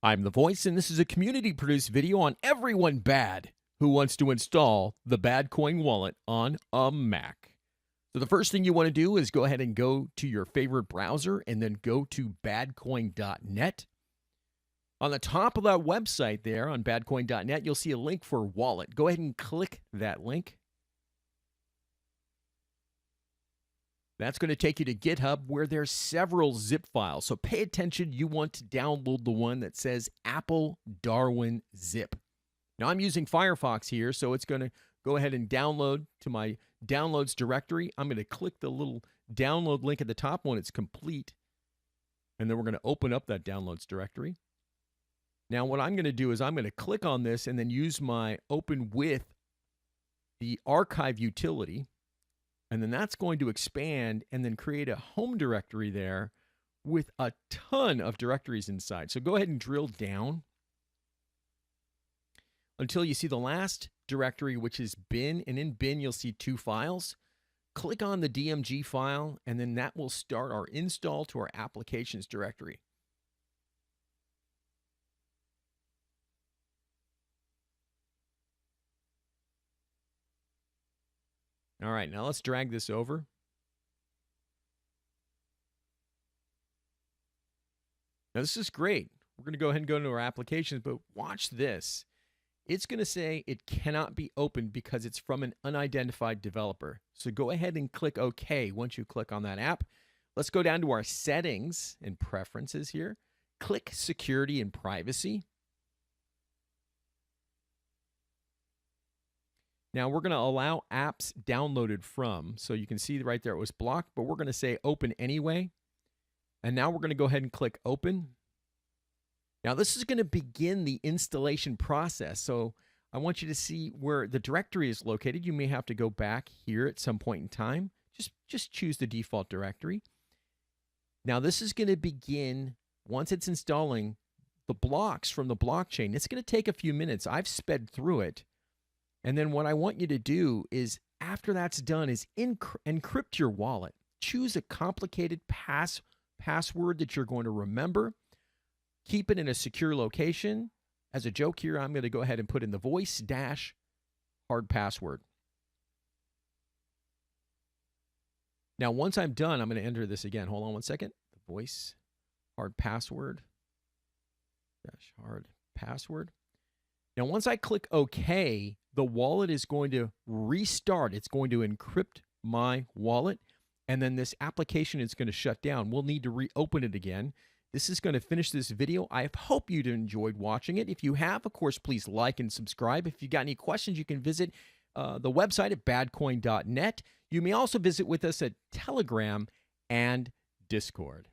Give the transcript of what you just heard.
I'm the voice, and this is a community-produced video on everyone bad who wants to install the Badcoin wallet on a Mac. So the first thing you want to do is go ahead and go to your favorite browser and then go to badcoin.net. On the top of that website there on badcoin.net, you'll see a link for wallet. Go ahead and click that link. That's going to take you to GitHub where there's several zip files. So pay attention. You want to download the one that says Apple Darwin zip. Now I'm using Firefox here, so it's going to go ahead and download to my downloads directory. I'm going to click the little download link at the top when it's complete. And then we're going to open up that downloads directory. Now what I'm going to do is I'm going to click on this and then use my open with the archive utility. And then that's going to expand and then create a home directory there with a ton of directories inside. So go ahead and drill down until you see the last directory, which is bin. And in bin, you'll see two files. Click on the DMG file, and then that will start our install to our applications directory. All right, now let's drag this over. Now this is great. We're going to go ahead and go into our applications, but watch this. It's going to say it cannot be opened because it's from an unidentified developer. So go ahead and click OK once you click on that app. Let's go down to our settings and preferences here. Click security and privacy. Now we're going to allow apps downloaded from, so you can see right there it was blocked, but we're going to say open anyway. And now we're going to go ahead and click open. Now this is going to begin the installation process. So I want you to see where the directory is located. You may have to go back here at some point in time. Just choose the default directory. Now this is going to begin, once it's installing the blocks from the blockchain. It's going to take a few minutes. I've sped through it. And then what I want you to do is, after that's done, is encrypt your wallet. Choose a complicated password that you're going to remember. Keep it in a secure location. As a joke here, I'm going to go ahead and put in the voice-hard password. Now, once I'm done, I'm going to enter this again. Hold on one second. The voice-hard password. Hard password. Now, once I click OK, the wallet is going to restart. It's going to encrypt my wallet, and then this application is going to shut down. We'll need to reopen it again. This is going to finish this video. I hope you enjoyed watching it. If you have, of course, please like and subscribe. If you got any questions, you can visit the website at badcoin.net. You may also visit with us at Telegram and Discord.